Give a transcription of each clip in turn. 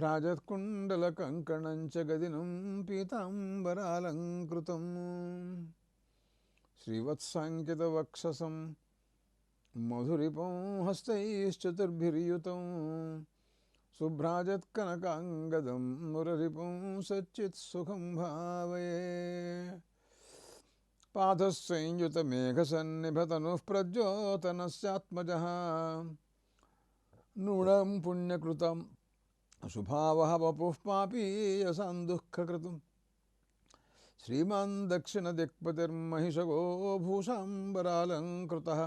शुभ्राजत्कुण्डलकङ्कणं च गदिनं पीताम्बरालङ्कृतं श्रीवत्साङ्कितवक्षसं मधुरिपुं हस्तैश्चतुर्भिर्युतं शुभ्राजत्कनकाङ्गदं मुररिपुं सच्चित्सुखं भावये पादसंयुतमेघसन्निभतनुः प्रद्योतनस्यात्मजः नूनं पुण्यकृतं शुभावह वपुः पापीयसान्दुःखकृतं श्रीमान् दक्षिणदिक्पतिर्महिषगो भूषाम्बरालङ्कृतः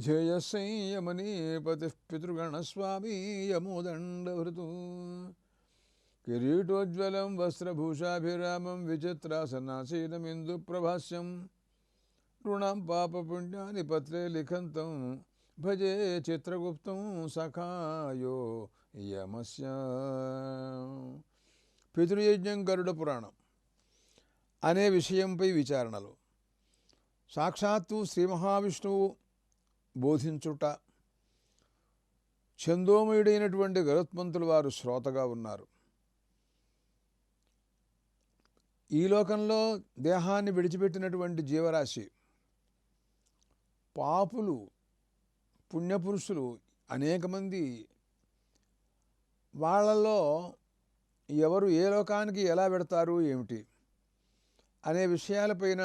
ध्येयसंयमनीपतिः पितृगणस्वामी यमोदण्डभृतु किरीटोज्ज्वलं वस्त्रभूषाभिरामं विचित्रासनासीनमिन्दुप्रभास्यं ऋणां पापपुण्यानि पत्रे लिखन्तं भजे चित्रगुप्तं सखायो यमस्य పితృయజ్ఞం గరుడ పురాణం అనే విషయంపై విచారణలు సాక్షాత్తు శ్రీ మహావిష్ణువు బోధించుట ఛందోమయుడైనటువంటి గరుత్మంతుల వారు శ్రోతగా ఉన్నారు. ఈ లోకంలో దేహాన్ని విడిచిపెట్టినటువంటి జీవరాశి పాపులు పుణ్యపురుషులు అనేక మంది, వాళ్ళలో ఎవరు ఏ లోకానికి ఎలా పెడతారు ఏమిటి అనే విషయాలపైన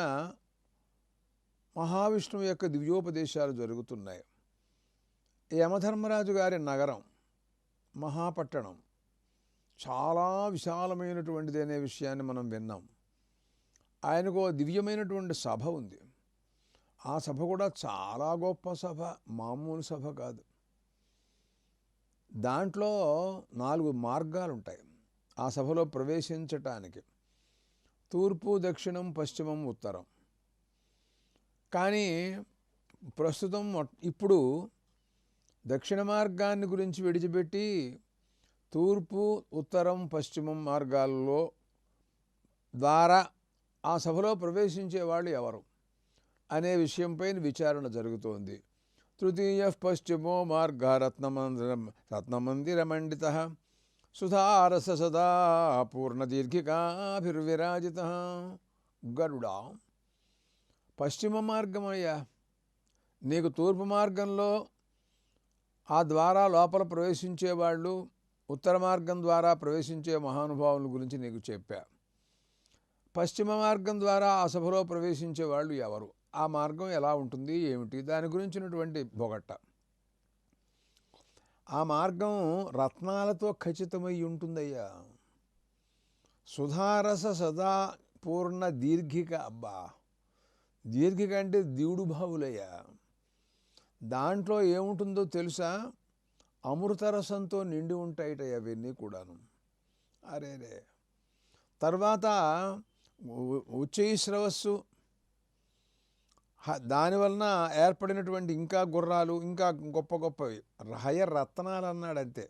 మహావిష్ణువు యొక్క దివ్యోపదేశాలు జరుగుతున్నాయి. యమధర్మరాజు గారి నగరం మహాపట్టణం చాలా విశాలమైనటువంటిది అనే విషయాన్ని మనం విన్నాం. ఆయనకు దివ్యమైనటువంటి సభ ఉంది. ఆ సభ కూడా చాలా గొప్ప సభ, మామూలు సభ కాదు. దాంట్లో 4 మార్గాలు ఉంటాయి ఆ సభలో ప్రవేశించటానికి: తూర్పు, దక్షిణం, పశ్చిమం, ఉత్తరం. కానీ ప్రస్తుతం ఇప్పుడు దక్షిణ మార్గాన్ని గురించి విడిచిపెట్టి తూర్పు, ఉత్తరం, పశ్చిమం మార్గాల్లో ద్వారా ఆ సభలో ప్రవేశించే వాళ్ళు ఎవరు అనే విషయంపై విచారణ జరుగుతోంది. తృతీయ పశ్చిమో మార్గ రత్నమందిరమండిత సుధారస సదా పూర్ణదీర్ఘికాభిర్విరాజిత. గరుడా, పశ్చిమ మార్గమయ్యా, నీకు తూర్పు మార్గంలో ఆ ద్వారా లోపల ప్రవేశించేవాళ్ళు, ఉత్తర మార్గం ద్వారా ప్రవేశించే మహానుభావుల గురించి నీకు చెప్పా. పశ్చిమ మార్గం ద్వారా ఆ సభలో ప్రవేశించే వాళ్ళు ఎవరు, ఆ మార్గం ఎలా ఉంటుంది ఏమిటి, దాని గురించినటువంటి బొగట్ట. ఆ మార్గం రత్నాలతో ఖచ్చితమై ఉంటుందయ్యా. సుధారస సదా పూర్ణ దీర్ఘిక. అబ్బా, దీర్ఘిక అంటే దీవుడు భావులయ్యా. దాంట్లో ఏముంటుందో తెలుసా? అమృతరసంతో నిండి ఉంటాయిటయ్యా అవన్నీ కూడాను. అరేరే. తర్వాత ఉచ్చైశ్రవస్సు, దానివలన ఏర్పడినటువంటి ఇంకా గుర్రాలు, ఇంకా గొప్ప గొప్పవి రత్నాలు అన్నాడు. అంతే,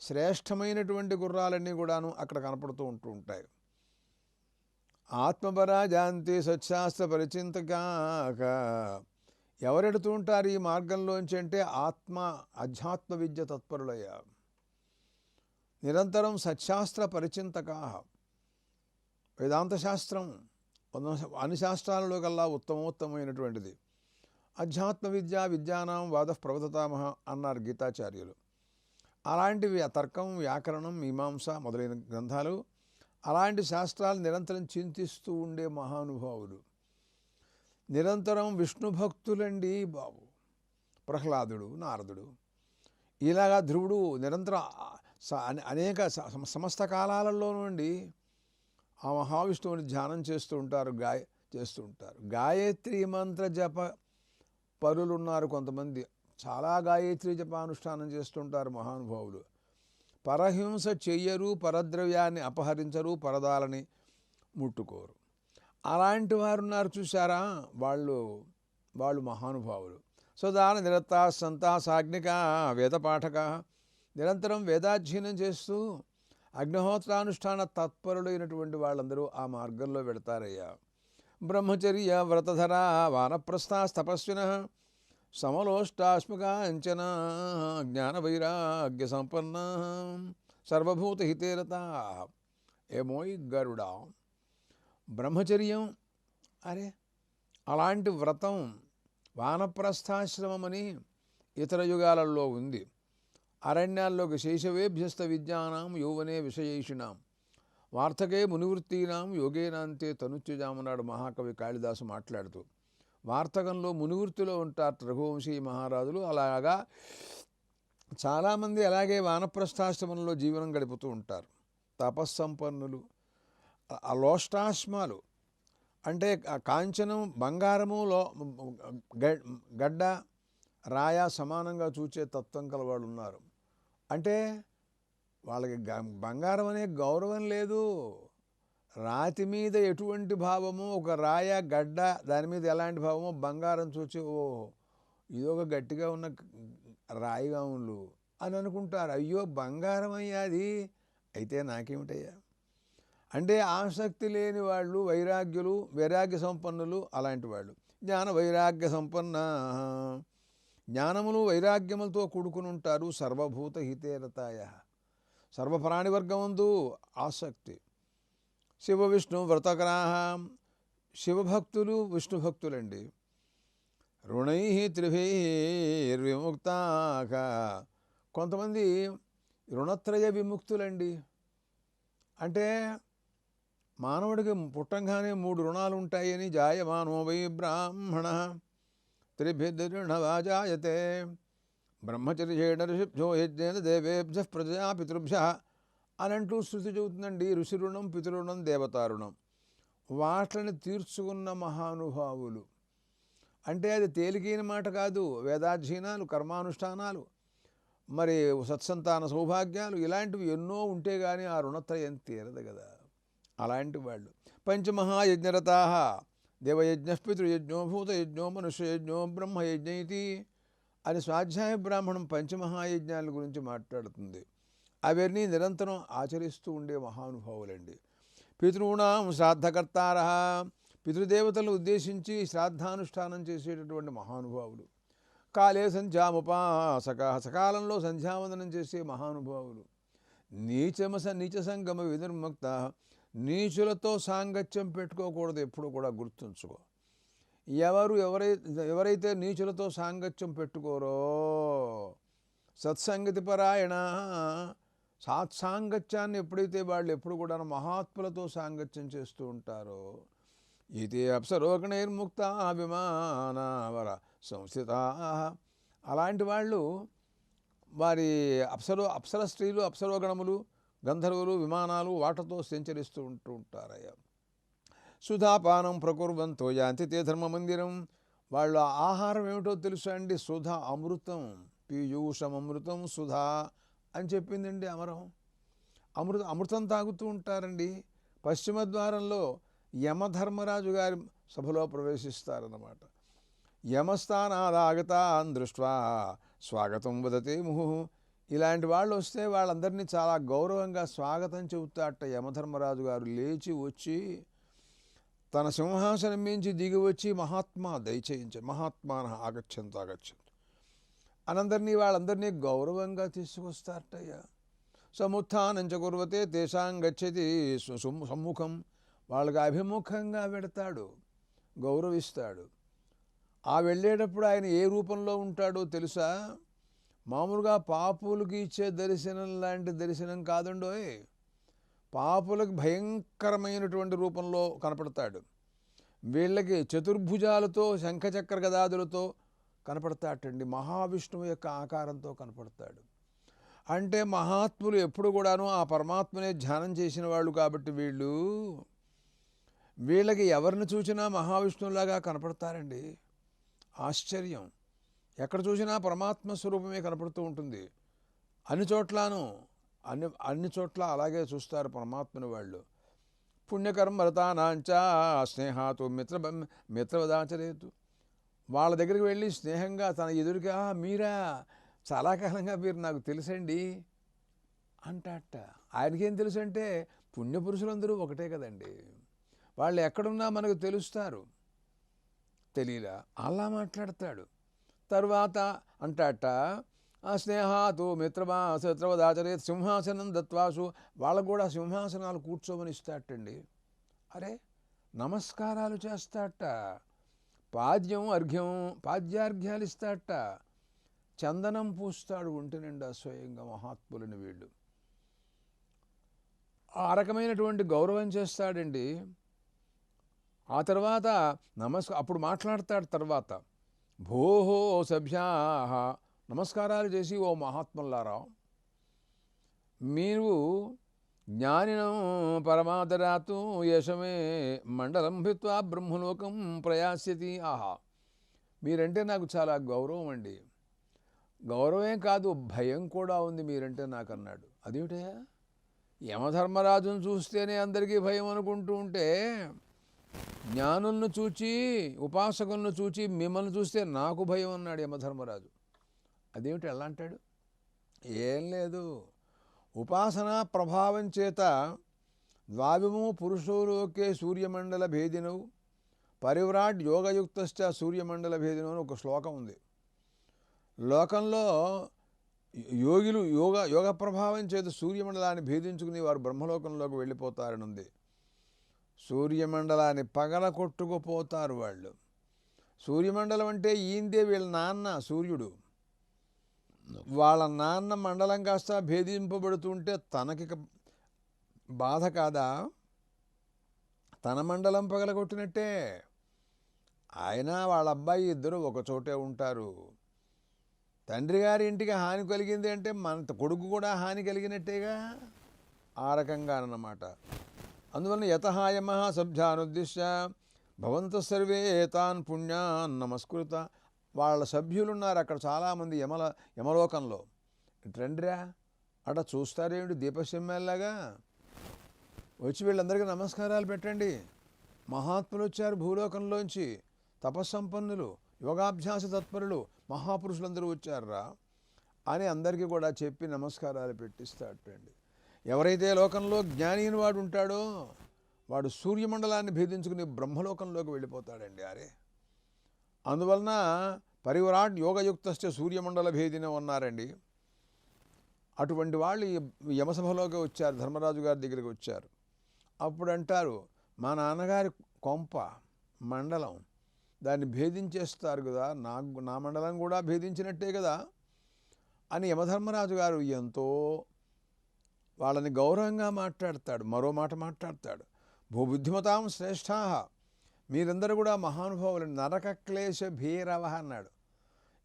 శ్రేష్టమైనటువంటి గుర్రాలన్నీ కూడాను అక్కడ కనపడుతూ ఉంటాయి. ఆత్మపరాజాంతి సత్శాస్త్ర పరిచింతకాక. ఎవరెడుతూ ఉంటారు ఈ మార్గంలోంచి అంటే అధ్యాత్మ విద్య తత్పరులయ్యా. నిరంతరం సత్శాస్త్ర పరిచింతకా. వేదాంత శాస్త్రం అన్ని శాస్త్రాలలో కల్లా ఉత్తమోత్తమైనటువంటిది. అధ్యాత్మ విద్యానాం వాద ప్రవదతామహ అన్నారు గీతాచార్యులు. అలాంటివి తర్కం, వ్యాకరణం, మీమాంస మొదలైన గ్రంథాలు, అలాంటి శాస్త్రాలు నిరంతరం చింతిస్తూ ఉండే మహానుభావులు. నిరంతరం విష్ణు భక్తులండి బాబు. ప్రహ్లాదుడు, నారదుడు, ఇలాగా ధ్రువుడు నిరంతరం అనేక సమస్త కాలాలలో నుండి ఆ మహావిష్ణువుని ధ్యానం చేస్తూ ఉంటారు, చేస్తూ ఉంటారు. గాయత్రి మంత్ర జప పరులున్నారు కొంతమంది. చాలా గాయత్రి జపానుష్ఠానం చేస్తుంటారు మహానుభావులు. పరహింస చెయ్యరు, పరద్రవ్యాన్ని అపహరించరు, పరదాలని ముట్టుకోరు. అలాంటి వారు ఉన్నారు చూసారా, వాళ్ళు మహానుభావులు. సుదాన నిరతా సంతా సాగ్నిక వేదపాఠక. నిరంతరం వేదాధ్యయనం చేస్తూ అగ్నిహోత్రానుష్ఠాన తత్పరులైనటువంటి వాళ్ళందరూ ఆ మార్గంలో వెడతారయ్యా. బ్రహ్మచర్య వ్రతధర వానప్రస్థాస్తపస్విన సమలోష్టాశ్మకాంచన జ్ఞాన వైరాగ్య సంపన్న సర్వభూత హితేరత. ఏమోయ్ గరుడా, బ్రహ్మచర్యం, అరే అలాంటి వ్రతం వానప్రస్థాశ్రమమని ఇతర యుగాలలో ఉంది. అరణ్యాల్లోకి శైశవేభ్యస్త విద్యానాం యౌవనే విషయేషిణాం వార్తకే మునివృత్తీనాం యోగేనాంతే తనుత్యజామన్నాడు మహాకవి కాళిదాసు మాట్లాడుతూ. వార్తకంలో మునివృత్తిలో ఉంటారు రఘువంశీ మహారాజులు. అలాగా చాలామంది అలాగే వానప్రస్థాశ్రమంలో జీవనం గడుపుతూ ఉంటారు. తపస్సంపన్నులు. ఆ లోష్టాశ్మాలు అంటే కాంచనం బంగారము గడ్డ రాయ సమానంగా చూచే తత్వం కలవాళ్ళు ఉన్నారు. అంటే వాళ్ళకి బంగారం అనే గౌరవం లేదు. రాతి మీద ఎటువంటి భావమో, ఒక రాయ గడ్డ దాని మీద ఎలాంటి భావమో బంగారం చూచి ఓ ఇదొక గట్టిగా ఉన్న రాయిగా ఉండు అని అనుకుంటారు. అయ్యో బంగారం అయ్యా అది, అయితే నాకేమిటయ్యా అంటే ఆసక్తి లేని వాళ్ళు, వైరాగ్యులు, వైరాగ్య సంపన్నులు అలాంటి వాళ్ళు. జ్ఞాన వైరాగ్య సంపన్న, జ్ఞానములు వైరాగ్యములతో కూడుకుని ఉంటారు. సర్వభూత హితేరతాయ, సర్వప్రాణివర్గమందు ఆసక్తి. శివ విష్ణు వ్రతకరాహ, శివభక్తులు విష్ణుభక్తులండి. రుణై త్రిభిర్విముక్తాక, కొంతమంది రుణత్రయ విముక్తులండి. అంటే మానవుడికి పుట్టంగానే 3 రుణాలు ఉంటాయని. జాయమానో వై బ్రాహ్మణ త్రిభిర్ణవాజాయతే బ్రహ్మచర్యేణ ఋషిభ్యో యజ్ఞేన దేవేభ్య ప్రజా పితృభ్య అని అంటూ శృతి చెబుతుందండి. ఋషి రుణం, పితృరుణం, దేవతారుణం. వాటిని తీర్చుకున్న మహానుభావులు. అంటే అది తేలికైన మాట కాదు. వేదాధ్యయనాలు, కర్మానుష్ఠానాలు, మరి సత్సంతాన సౌభాగ్యాలు ఇలాంటివి ఎన్నో ఉంటే కానీ ఆ రుణత్రయం తీరదు కదా. అలాంటి వాళ్ళు పంచమహాయజ్ఞరతా దేవయజ్ఞ, పితృయజ్ఞో, భూతయజ్ఞో, మనుష్యయజ్ఞో, బ్రహ్మయజ్ఞ ఇది అని స్వాధ్యాయ బ్రాహ్మణం పంచమహాయజ్ఞాల గురించి మాట్లాడుతుంది. అవన్నీ నిరంతరం ఆచరిస్తూ ఉండే మహానుభావులండి. పితృణాం శ్రాద్ధకర్తార, పితృదేవతలను ఉద్దేశించి శ్రాద్ధానుష్ఠానం చేసేటటువంటి మహానుభావులు. కాలే సంధ్యాముపాసక, సకాలంలో సంధ్యావందనం చేసే మహానుభావులు. నీచ సంగమ వినిర్ముక్త, నీచులతో సాంగత్యం పెట్టుకోకూడదు. ఎప్పుడు కూడా గుర్తుంచుకో. ఎవరైతే నీచులతో సాంగత్యం పెట్టుకోరో, సత్సంగతి పరాయణ, సాత్సాంగత్యాన్ని ఎప్పుడైతే వాళ్ళు ఎప్పుడు కూడా మహాత్ములతో సాంగత్యం చేస్తూ ఉంటారో, ఇది అప్సరోగణైర్ముక్త విమానవర సంస్థిత, అలాంటి వాళ్ళు వారి అప్సర స్త్రీలు, అప్సరోగణములు, గంధర్వులు, విమానాలు వాటితో సంచరిస్తూ ఉంటారయ్యా. సుధాపానం ప్రకుర్వంతో యాంతి తే ధర్మ మందిరం. వాళ్ళ ఆహారం ఏమిటో తెలుసా అండి? సుధా, అమృతం. పీయూషం అమృతం సుధా అని చెప్పిందండి అమరం. అమృతం తాగుతూ ఉంటారండి. పశ్చిమ ద్వారంలో యమధర్మరాజు గారి సభలో ప్రవేశిస్తారన్నమాట. యమస్థానాదాగతాన్ దృష్ట్వా స్వాగతం వదతే ముహు. ఇలాంటి వాళ్ళు వస్తే వాళ్ళందరినీ చాలా గౌరవంగా స్వాగతం చెబుతాట యమధర్మరాజు గారు. లేచి వచ్చి తన సింహాసనం మించి దిగి వచ్చి మహాత్మా దయచేయించారు, మహాత్మాన ఆగచ్చంతు అనందరినీ వాళ్ళందరినీ గౌరవంగా తీసుకొస్తారటయ్యా. సముత్థానంచ కుర్వతే తేషాం గచ్చతి సమ్ముఖం. వాళ్ళకి అభిముఖంగా వెడతాడు, గౌరవిస్తాడు. ఆ వెళ్ళేటప్పుడు ఆయన ఏ రూపంలో ఉంటాడో తెలుసా? మామూలుగా పాపులకి ఇచ్చే దర్శనం లాంటి దర్శనం కాదండోయ్. పాపులకు భయంకరమైనటువంటి రూపంలో కనపడతాడు. వీళ్ళకి చతుర్భుజాలతో, శంఖచక్ర గదాదులతో కనపడతాటండి. మహావిష్ణువు యొక్క ఆకారంతో కనపడతాడు. అంటే మహాత్ములు ఎప్పుడు కూడాను ఆ పరమాత్మనే ధ్యానం చేసిన వాళ్ళు కాబట్టి వీళ్ళకి ఎవరిని చూసినా మహావిష్ణువులాగా కనపడతారండి. ఆశ్చర్యం. ఎక్కడ చూసినా పరమాత్మ స్వరూపమే కనపడుతూ ఉంటుంది. అన్ని చోట్ల అలాగే చూస్తారు పరమాత్మని వాళ్ళు. పుణ్యకర్మరతానాంచ స్నేహాతో మిత్రవదాచరేతు. వాళ్ళ దగ్గరికి వెళ్ళి స్నేహంగా తన ఎదురుగా, మీరా చాలా కాలంగా మీరు నాకు తెలుసండి అంటాట. ఆయనకేం తెలుసు అంటే పుణ్యపురుషులందరూ ఒకటే కదండి. వాళ్ళు ఎక్కడున్నా మనకు తెలుస్తారు. తెలియలా అలా మాట్లాడతాడు. తర్వాత అంటాట, స్నేహాతు మిత్రమా శత్రువదాచరేత్ సింహాసనం దత్వాసు. వాళ్ళకు కూడా సింహాసనాలు కూర్చోమని ఇస్తాటండి. అరే నమస్కారాలు చేస్తాట. పాద్యం అర్ఘ్యం పాద్యార్ఘ్యాలు ఇస్తాట. చందనం పూస్తాడు ఒంటి నిండా స్వయంగా మహాత్ములని వీళ్ళు. ఆ రకమైనటువంటి గౌరవం చేస్తాడండి. ఆ తర్వాత అప్పుడు మాట్లాడతాడు. తర్వాత భోహో సభ్యా నమస్కారాలు చేసి, ఓ మహాత్ములారా, మీరు జ్ఞానినం పరమాదరాతు యశమే మండలం భిత్వా బ్రహ్మలోకం ప్రయాస్యతి. ఆహా, మీరంటే నాకు చాలా గౌరవం అండి. గౌరవం కాదు, భయం కూడా ఉంది మీరంటే నాకు అన్నాడు. అదేమిటయా, యమధర్మరాజును చూస్తేనే అందరికీ భయం అనుకుంటూ ఉంటే, జ్ఞానులను చూచి ఉపాసకులను చూచి మిమ్మల్ని చూస్తే నాకు భయం అన్నాడు యమధర్మరాజు. అదేమిటి ఎలా అంటాడు? ఏం లేదు, ఉపాసనా ప్రభావం చేత ద్వావిమో పురుషోలోకే సూర్యమండల భేదినవు పరివ్రాట్ యోగయుక్తశ్చ సూర్యమండల భేదినవు అని ఒక శ్లోకం ఉంది. లోకంలో యోగులు యోగ ప్రభావం చేత సూర్యమండలాన్ని భేదించుకుని వారు బ్రహ్మలోకంలోకి వెళ్ళిపోతారని ఉంది. సూర్యమండలాన్ని పగల కొట్టుకుపోతారు వాళ్ళు. సూర్యమండలం అంటే ఈందే వీళ్ళ నాన్న సూర్యుడు. వాళ్ళ నాన్న మండలం కాస్త భేదింపబడుతుంటే తనకి బాధ కాదా? తన మండలం పగలగొట్టినట్టే. ఆయన వాళ్ళ అబ్బాయి ఇద్దరు ఒకచోటే ఉంటారు. తండ్రి గారి ఇంటికి హాని కలిగింది అంటే మన కొడుకు కూడా హాని కలిగినట్టేగా. ఆ రకంగా అన్నమాట. అందువలన యతహాయమః సభ్యానుద్దిశ్య భవంత సర్వే ఏతాన్ పుణ్యాన్ నమస్కృత. వాళ్ళ సభ్యులున్నారు అక్కడ చాలామంది యమలోకంలో. రండిరా అట చూస్తారేమిటి దీపశమ్యాల్లాగా వచ్చి వీళ్ళందరికీ నమస్కారాలు పెట్టండి. మహాత్ములు వచ్చారు భూలోకంలోంచి, తపస్సంపన్నులు, యోగాభ్యాస తత్పరులు, మహాపురుషులందరూ వచ్చారా అని అందరికీ కూడా చెప్పి నమస్కారాలు పెట్టిస్తాడండి. ఎవరైతే లోకంలో జ్ఞాని అని వాడు ఉంటాడో వాడు సూర్యమండలాన్ని భేదించుకుని బ్రహ్మలోకంలోకి వెళ్ళిపోతాడండి. అరే అందువలన పరివ్రాట్ యోగయుక్తశ్చ సూర్యమండల భేదినం అన్నారండి. అటువంటి వాళ్ళు ఈ యమసభలోకి వచ్చారు, ధర్మరాజు గారి దగ్గరికి వచ్చారు. అప్పుడు అంటారు, మా నాన్నగారి కొంప మండలం దాన్ని భేదించేస్తారు కదా, నా మండలం కూడా భేదించినట్టే కదా అని యమధర్మరాజు గారు ఎంతో వాళ్ళని గౌరవంగా మాట్లాడతాడు. మరో మాట మాట్లాడతాడు, భూబుద్ధిమతాం శ్రేష్టా, మీరందరూ కూడా మహానుభావులు, నరక క్లేశ భీరవ అన్నాడు.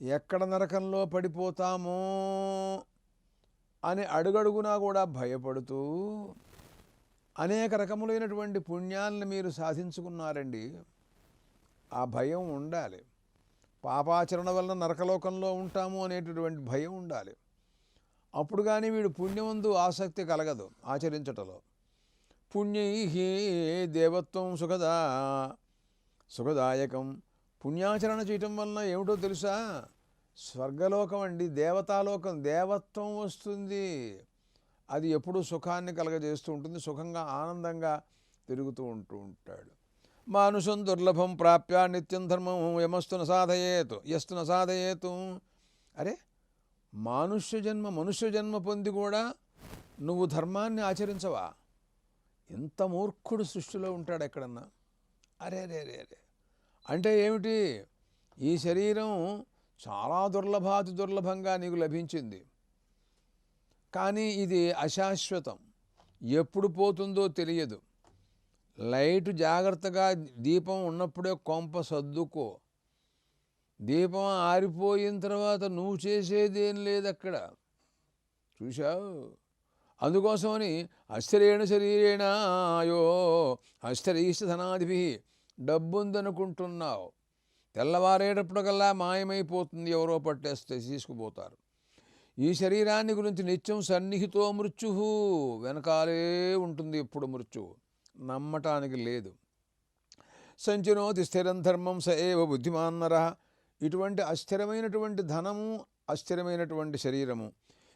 ఎక్కడ నరకంలో పడిపోతామో అని అడుగడుగునా కూడా భయపడుతూ అనేక రకములైనటువంటి పుణ్యాలను మీరు సాధించుకున్నారండి. ఆ భయం ఉండాలి. పాపాచరణ వలన నరకలోకంలో ఉంటాము అనేటటువంటి భయం ఉండాలి. అప్పుడు కానీ వీడు పుణ్యమందు ఆసక్తి కలగదు ఆచరించటంలో. పుణ్యైః దేవత్వం సుఖదాయకం. పుణ్యాచరణ చేయటం వలన ఏమిటో తెలుసా? స్వర్గలోకం అండి, దేవతాలోకం, దేవత్వం వస్తుంది. అది ఎప్పుడూ సుఖాన్ని కలగజేస్తూ ఉంటుంది. సుఖంగా ఆనందంగా తిరుగుతూ ఉంటాడు. మానుషం దుర్లభం ప్రాప్య నిత్యం ధర్మం యమస్తు న సాధయేతు. అరే మనుష్య జన్మ పొంది కూడా నువ్వు ధర్మాన్ని ఆచరించవా? ఇంత మూర్ఖుడు సృష్టిలో ఉంటాడు ఎక్కడన్నా? అరే రే రే రే అంటే ఏమిటి? ఈ శరీరం చాలా దుర్లభాతి దుర్లభంగా నీకు లభించింది, కానీ ఇది అశాశ్వతం, ఎప్పుడు పోతుందో తెలియదు. లైట్ జాగ్రత్తగా దీపం ఉన్నప్పుడే కొంప సర్దుకో. దీపం ఆరిపోయిన తర్వాత నువ్వు చేసేదేం లేదు అక్కడ, చూశావు? అందుకోసమని అస్థిరేణ శరీరేణ అయో అస్థిరీష్ట ధనాధిపి, డబ్బుందనుకుంటున్నావు, తెల్లవారేటప్పటికల్లా మాయమైపోతుంది, ఎవరో పట్టేస్తే తీసుకుపోతారు. ఈ శరీరాన్ని గురించి నిత్యం సన్నిహితో మృత్యుః, వెనకాలే ఉంటుంది ఎప్పుడు మృత్యువు, నమ్మటానికి లేదు. సంచినోతి స్థిరం ధర్మం స ఏవ బుద్ధిమాన్ నరః. ఇటువంటి అస్థిరమైనటువంటి ధనము, అస్థిరమైనటువంటి శరీరము,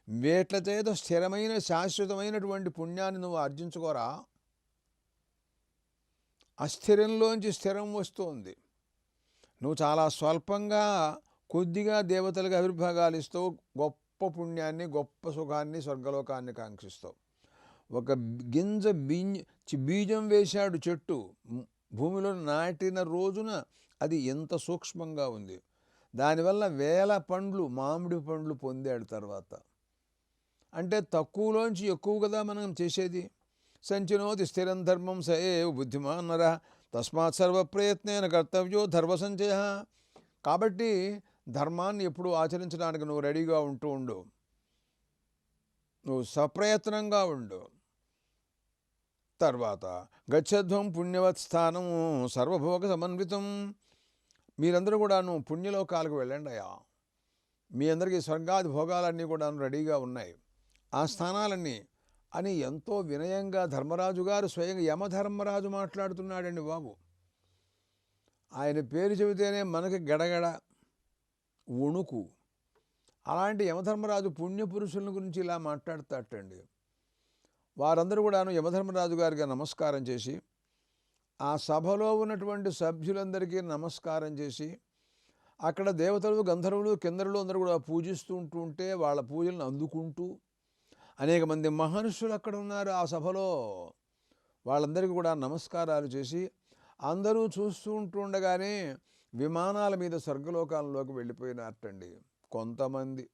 వేట్ల చేత స్థిరమైన శాశ్వతమైనటువంటి పుణ్యాన్ని నువ్వు ఆర్జించుకోరా. అస్థిరంలోంచి స్థిరం వస్తుంది. నువ్వు చాలా స్వల్పంగా కొద్దిగా దేవతలకు ఆవిర్భాగాలు ఇస్తావు, గొప్ప గొప్ప పుణ్యాన్ని, గొప్ప సుఖాన్ని, స్వర్గలోకాన్ని కాంక్షిస్తావు. ఒక గింజ బీజం వేశాడు చెట్టు, భూమిలో నాటిన రోజున అది ఎంత సూక్ష్మంగా ఉంది. దానివల్ల వేల పండ్లు, మామిడి పండ్లు పొందాడు తర్వాత. అంటే తక్కువలోంచి ఎక్కువ కదా మనం చేసేది. సంచినోతి స్థిరం ధర్మం స ఏవ బుద్ధిమాన్ నర తస్మాత్ సర్వప్రయత్నేన కర్తవ్యో ధర్మ సంచయ. కాబట్టి ధర్మాన్ని ఎప్పుడూ ఆచరించడానికి నువ్వు రెడీగా ఉండు, నువ్వు సప్రయత్నంగా ఉండు. తర్వాత గచ్చధ్వం పుణ్యవత్ స్థానం సర్వభోగ సమన్వితం. మీరందరూ కూడాను పుణ్యలోకాలకు వెళ్ళండి అయ్యా. మీ అందరికీ స్వర్గాది భోగాలన్నీ కూడా రెడీగా ఉన్నాయి, ఆ స్థానాలన్నీ అని ఎంతో వినయంగా ధర్మరాజు గారు స్వయంగా యమధర్మరాజు మాట్లాడుతున్నాడండి బాబు. ఆయన పేరు చెబితేనే మనకి గడగడ వణుకు. అలాంటి యమధర్మరాజు పుణ్యపురుషుల గురించి ఇలా మాట్లాడతాటండి. వారందరూ కూడాను యమధర్మరాజు గారికి నమస్కారం చేసి, ఆ సభలో ఉన్నటువంటి సభ్యులందరికీ నమస్కారం చేసి, అక్కడ దేవతలు, గంధర్వులు, కిన్నరులు అందరూ కూడా పూజిస్తూ ఉంటే వాళ్ళ పూజలను అందుకుంటూ, అనేక మంది మహర్షులు అక్కడ ఉన్నారు ఆ సభలో, వాళ్ళందరికీ కూడా నమస్కారాలు చేసి, అందరూ చూస్తూ ఉండగానే విమానాల మీద స్వర్గలోకాల్లోకి వెళ్ళిపోయినట్టండి కొంతమంది.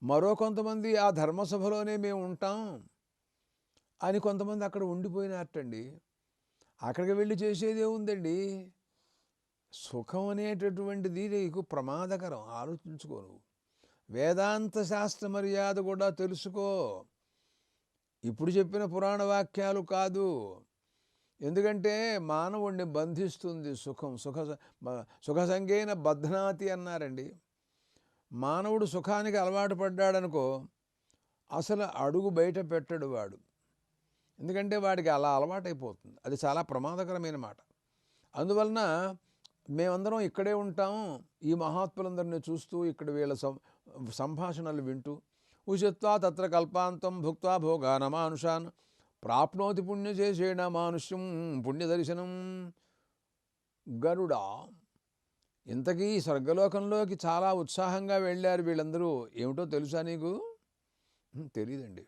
మరో కొంతమంది ఆ ధర్మసభలోనే మేము ఉంటాం అని కొంతమంది అక్కడ ఉండిపోయినట్టండి. అక్కడికి వెళ్ళి చేసేదే ఉందండి. సుఖం అనేటటువంటిది నీకు ప్రమాదకరం. ఆలోచించుకో. నువ్వు వేదాంత శాస్త్ర మర్యాద కూడా తెలుసుకో. ఇప్పుడు చెప్పిన పురాణ వాక్యాలు కాదు. ఎందుకంటే మానవుణ్ణి బంధిస్తుంది సుఖం. సుఖ సంగేన బధ్నాతి అన్నారండి. మానవుడు సుఖానికి అలవాటు పడ్డాడనుకో, అసలు అడుగు బయట పెట్టడు వాడు. ఎందుకంటే వాడికి అలా అలవాటైపోతుంది. అది చాలా ప్రమాదకరమైన మాట. అందువలన మేమందరం ఇక్కడే ఉంటాం, ఈ మహాత్ములందరినీ చూస్తూ, ఇక్కడ వీళ్ళ సంభాషణలు వింటూ, ఉషిత్వా తత్ర కల్పాంతం భుక్త్వా భోగానమానుషాన్ ప్రాప్నోతి పుణ్యశేషేణ మానుష్యం పుణ్యదర్శనం. గరుడా, ఇంతకీ స్వర్గలోకంలోకి చాలా ఉత్సాహంగా వెళ్ళారు వీళ్ళందరూ. ఏమిటో తెలుసా నీకు? తెలీదండి.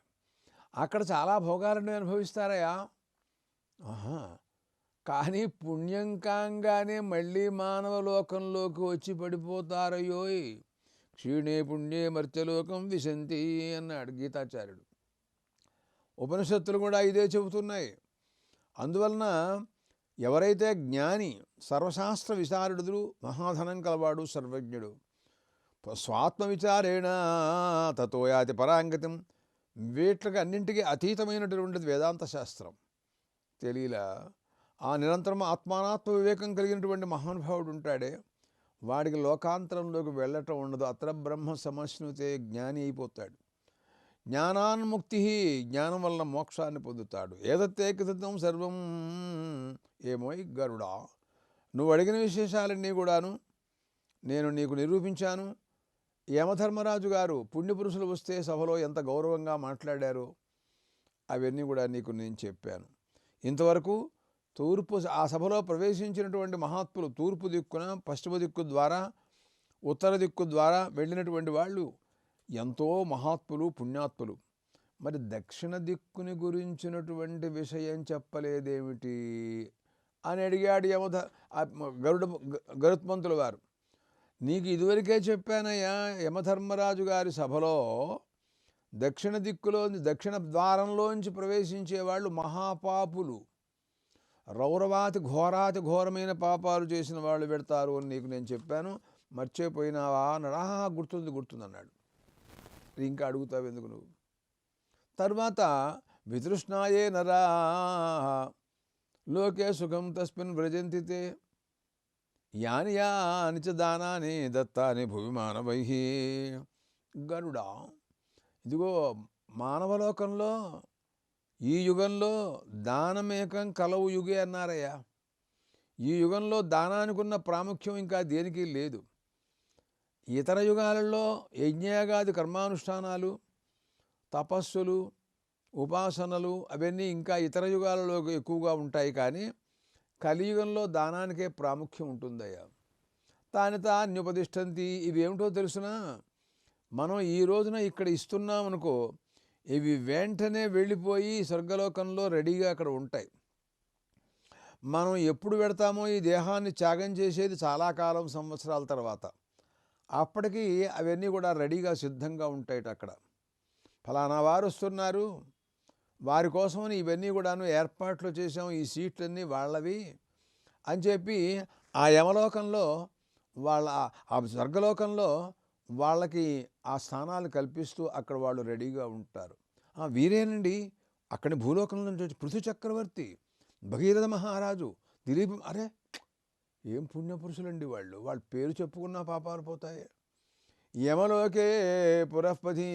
అక్కడ చాలా భోగాలను అనుభవిస్తారయా. కానీ పుణ్యం కాగానే మళ్ళీ మానవ లోకంలోకి వచ్చి పడిపోతారయ్యోయ్. క్షీణే పుణ్యే మర్త్యలోకం విశంతి అన్నాడు గీతాచార్యుడు. ఉపనిషత్తులు కూడా ఇదే చెబుతున్నాయి. అందువలన ఎవరైతే జ్ఞాని, సర్వశాస్త్ర విశారదుడు, మహాధనం కలవాడు, సర్వజ్ఞుడు, స్వాత్మ విచారేణ తతో యాతి పరాంగతిం, వీటికి అన్నింటికీ అతీతమైనటువంటిది వేదాంత శాస్త్రం. తెలియలా ఆ నిరంతరం ఆత్మానాత్మ వివేకం కలిగినటువంటి మహానుభావుడు ఉంటాడే, వాడికి లోకాంతరంలోకి వెళ్ళటం ఉండదు. అత్ర బ్రహ్మ సమశ్నుతే, జ్ఞాని అయిపోతాడు. జ్ఞానాన్ముక్తి, జ్ఞానం వల్ల మోక్షాన్ని పొందుతాడు. ఏదత్తేకృతం సర్వం. ఏమోయ్ గరుడా, నువ్వు అడిగిన విశేషాలన్నీ కూడాను నేను నీకు నిరూపించాను. యమధర్మరాజు గారు పుణ్యపురుషులు వస్తే సభలో ఎంత గౌరవంగా మాట్లాడారో అవన్నీ కూడా నీకు నేను చెప్పాను. ఇంతవరకు ఆ సభలో ప్రవేశించినటువంటి మహాత్ములు తూర్పు దిక్కున, పశ్చిమ దిక్కు ద్వారా, ఉత్తర దిక్కు ద్వారా వెళ్ళినటువంటి వాళ్ళు ఎంతో మహాత్ములు, పుణ్యాత్ములు. మరి దక్షిణ దిక్కుని గురించినటువంటి విషయం చెప్పలేదేమిటి అని అడిగాడు గరుత్మంతుల వారు. నీకు ఇదివరకే చెప్పానయ్యా, యమధర్మరాజు గారి సభలో దక్షిణ దిక్కులోంచి, దక్షిణ ద్వారంలోంచి ప్రవేశించేవాళ్ళు మహాపాపులు, రౌరవాతి ఘోరమైన పాపాలు చేసిన వాళ్ళు పెడతారు అని నీకు నేను చెప్పాను. మర్చిపోయినావా అన్నాడు. గుర్తుంది అన్నాడు. ఇంకా అడుగుతావు ఎందుకు నువ్వు? తర్వాత వితృష్ణాయే నరా లోకే సుఖం తస్మిన్ వ్రజంతితే యాని యాని చ దానాని దత్తాని భువి మానవై. గరుడా, ఇదిగో మానవలోకంలో ఈ యుగంలో దానమేకం కలవు యుగే అన్నారయ్యా. ఈ యుగంలో దానానికి ఉన్న ప్రాముఖ్యం ఇంకా దేనికి లేదు. ఇతర యుగాలలో యజ్ఞయాగాది కర్మానుష్ఠానాలు, తపస్సులు, ఉపాసనలు అవన్నీ ఇంకా ఇతర యుగాలలో ఎక్కువగా ఉంటాయి. కానీ కలియుగంలో దానానికే ప్రాముఖ్యం ఉంటుందయ్యా. తాని తాన్యుపదిష్టంతి. ఇవేమిటో తెలుసునా? మనం ఈ రోజున ఇక్కడ ఇస్తున్నాం అనుకో, ఇవి వెంటనే వెళ్ళిపోయి స్వర్గలోకంలో రెడీగా అక్కడ ఉంటాయి. మనం ఎప్పుడు పెడతామో ఈ దేహాన్ని త్యాగం చేసేది చాలా కాలం సంవత్సరాల తర్వాత. అప్పటికి అవన్నీ కూడా రెడీగా సిద్ధంగా ఉంటాయట అక్కడ. ఫలానా వారు వస్తున్నారు, వారి కోసమని ఇవన్నీ కూడాను ఏర్పాట్లు చేసాం, ఈ సీట్లన్నీ వాళ్ళవి అని చెప్పి ఆ యమలోకంలో ఆ స్వర్గలోకంలో వాళ్ళకి ఆ స్థానాలు కల్పిస్తూ అక్కడ వాళ్ళు రెడీగా ఉంటారు. వీరేనండి అక్కడి భూలోకం నుంచి వచ్చి పృథు చక్రవర్తి, భగీరథ మహారాజు, దిలీప్. అరే ఏం పుణ్యపురుషులండి వాళ్ళు, వాళ్ళ పేరు చెప్పుకున్న పాపాలు పోతాయి. యమలోకే పురఃపతి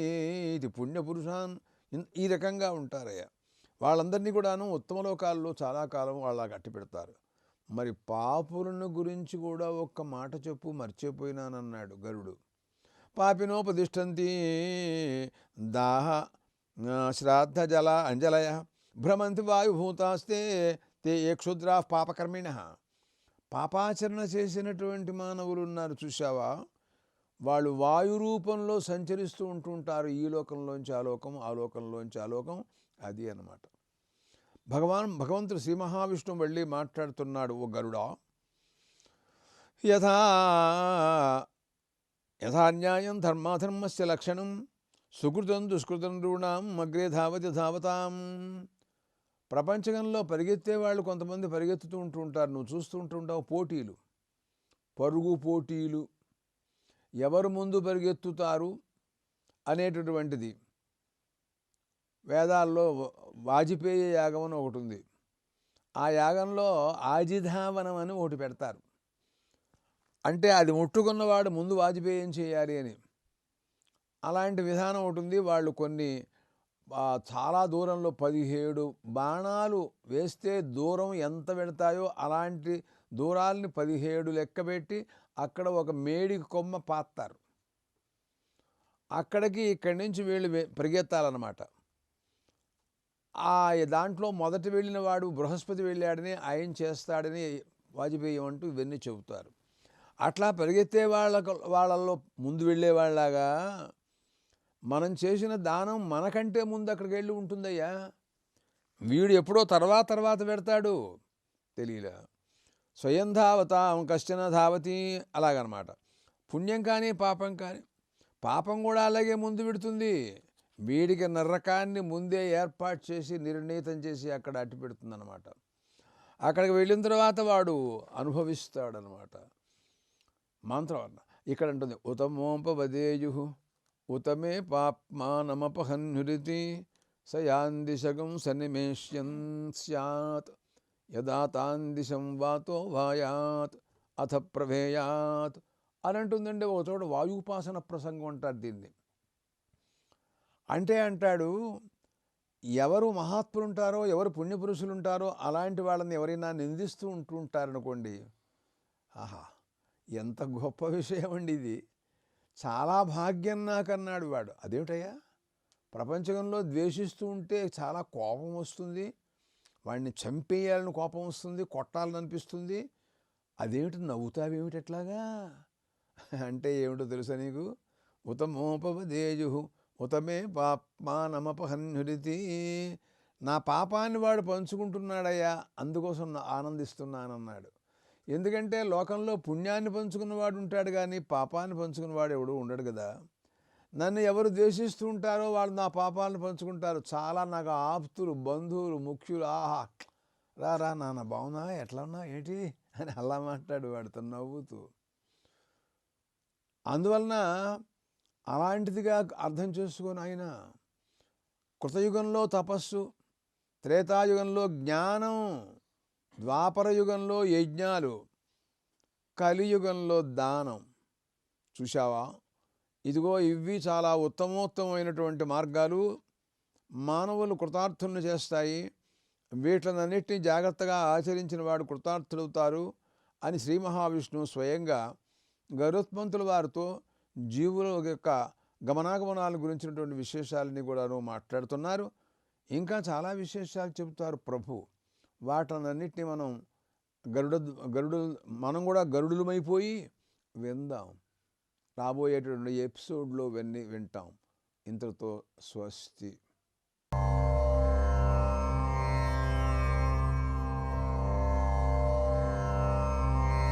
ఇది పుణ్యపురుషాన్, ఈ రకంగా ఉంటారయ్యా. వాళ్ళందరినీ కూడాను ఉత్తమ లోకాల్లో చాలా కాలం వాళ్ళ గట్టి పెడతారు. మరి పాపులను గురించి కూడా ఒక్క మాట చెప్పు, మర్చిపోయినానన్నాడు గరుడు. పాపినోపదిష్టంతి దాహ శ్రాద్ధ జల అంజలయ భ్రమంతి వాయుభూతాస్తే తే ఏ క్షుద్రా పాపకర్మిణ. పాపాచరణ చేసినటువంటి మానవులు ఉన్నారు చూసావా, వాళ్ళు వాయు రూపంలో సంచరిస్తూ ఉంటుంటారు. ఈ లోకంలోంచి ఆ లోకం, ఆ లోకంలోంచి ఆ లోకం. అది అన్నమాట. భగవంతుడు శ్రీ మహావిష్ణువు వెళ్ళి మాట్లాడుతున్నాడు. ఓ గరుడా, యథా న్యాయం ధర్మాధర్మస్య లక్షణం సుకృతం దుష్కృతం నృణాం అగ్రే ధావతి ధావతాం. ప్రపంచంలో పరిగెత్తే వాళ్ళు కొంతమంది పరిగెత్తుతూ ఉంటుంటారు, నువ్వు చూస్తూ ఉంటుంటావు. పోటీలు, పరుగు పోటీలు, ఎవరు ముందు పరిగెత్తుతారు అనేటటువంటిది. వేదాల్లో వాజపేయ యాగం అని ఒకటి ఉంది. ఆ యాగంలో ఆజిధావనం అని ఒకటి పెడతారు. అంటే అది ముట్టుకున్నవాడు ముందు వాజపేయం చేయాలి అని. అలాంటి విధానం ఒకటి ఉంది. వాళ్ళు కొన్ని చాలా దూరంలో 17 బాణాలు వేస్తే దూరం ఎంత పెడతాయో అలాంటి దూరాల్ని 17 లెక్కబెట్టి అక్కడ ఒక మేడి కొమ్మ పాతారు. అక్కడికి ఇక్కడి నుంచి వీళ్ళు పరిగెత్తాలన్నమాట. దాంట్లో మొదట వెళ్ళిన వాడు బృహస్పతి వెళ్ళాడని, ఆయన చేస్తాడని వాజపేయం అంటూ ఇవన్నీ చెబుతారు. అట్లా పరిగెత్తే వాళ్ళల్లో ముందు వెళ్ళేవాళ్ళలాగా మనం చేసిన దానం మనకంటే ముందు అక్కడికి వెళ్ళి ఉంటుందయ్యా. వీడు ఎప్పుడో తర్వాత పెడతాడు, తెలియలే. స్వయం ధావతాం కశ్చన ధావతి, అలాగనమాట. పుణ్యం కానీ పాపం కానీ, పాపం కూడా అలాగే ముందు పెడుతుంది. వీడికి నరకాన్ని ముందే ఏర్పాటు చేసి నిర్ణీతం చేసి అక్కడ అట్టి పెడుతుందన్నమాట. అక్కడికి వెళ్ళిన తర్వాత వాడు అనుభవిస్తాడనమాట. మంత్రం ఇక్కడ అంటుంది, ఉతమోపవదేయు ఉతమే పాప్మానమపహన్యురితి సయాందిశగం సన్నిమేష్యం స్యాత్ యదా తాందిశం వాతో వాయాత్ అథ ప్రవేయాత్ అని అంటుందండి. ఒక చోట వాయుపాసన ప్రసంగం అంటారు దీన్ని. అంటే అంటాడు, ఎవరు మహాత్ములు ఉంటారో, ఎవరు పుణ్యపురుషులు ఉంటారో అలాంటి వాళ్ళని ఎవరైనా నిందిస్తూ ఉంటుంటారనుకోండి, ఆహా ఎంత గొప్ప విషయం అండి ఇది, చాలా భాగ్యం నాకన్నాడు వాడు. అదేమిటయ్యా, ప్రపంచంలో ద్వేషిస్తూ ఉంటే చాలా కోపం వస్తుంది, వాడిని చంపేయాలని కోపం వస్తుంది, కొట్టాలని అనిపిస్తుంది. అదేమిటి నవ్వుతావేమిటి ఎట్లాగా అంటే ఏమిటో తెలుసా నీకు? ఉతమోపవదేయు ఉతమే పాప్మానమపహన్యురితి. నా పాపాన్ని వాడు పంచుకుంటున్నాడయ్యా, అందుకోసం ఆనందిస్తున్నానన్నాడు. ఎందుకంటే లోకంలో పుణ్యాన్ని పంచుకున్నవాడు ఉంటాడు కానీ పాపాన్ని పంచుకున్నవాడు ఎవడు ఉండడు కదా. నన్ను ఎవరు ద్వేషిస్తూ ఉంటారో వాళ్ళు నా పాపాలను పంచుకుంటారు. చాలా నాకు ఆప్తులు, బంధువులు, ముఖ్యులు. ఆహా రా నాన్న బాగున్నా, ఎట్లా ఉన్నా ఏంటి అని అలా మాట్లాడు వాడితో నవ్వుతూ. అందువలన అలాంటిదిగా అర్థం చేసుకొని ఆయన కృతయుగంలో తపస్సు, త్రేతాయుగంలో జ్ఞానం, ద్వాపర యుగంలో యజ్ఞాలు, కలియుగంలో దానం. చూశావా, ఇదిగో ఇవి చాలా ఉత్తమోత్తమైనటువంటి మార్గాలు, మానవులు కృతార్థులను చేస్తాయి. వీటినన్నిటినీ జాగ్రత్తగా ఆచరించిన వాడు కృతార్థులవుతారు అని శ్రీ మహావిష్ణువు స్వయంగా గరుత్మంతుల వారితో జీవుల యొక్క గమనాగమనాల గురించినటువంటి విశేషాలని కూడాను మాట్లాడుతున్నారు. ఇంకా చాలా విశేషాలు చెబుతారు ప్రభు. వాటన్నిటిని మనం మనం కూడా గరుడులమైపోయి విందాం. రాబోయేటువంటి ఎపిసోడ్లో ఇవన్నీ వింటాం. ఇంతటితో స్వస్తి.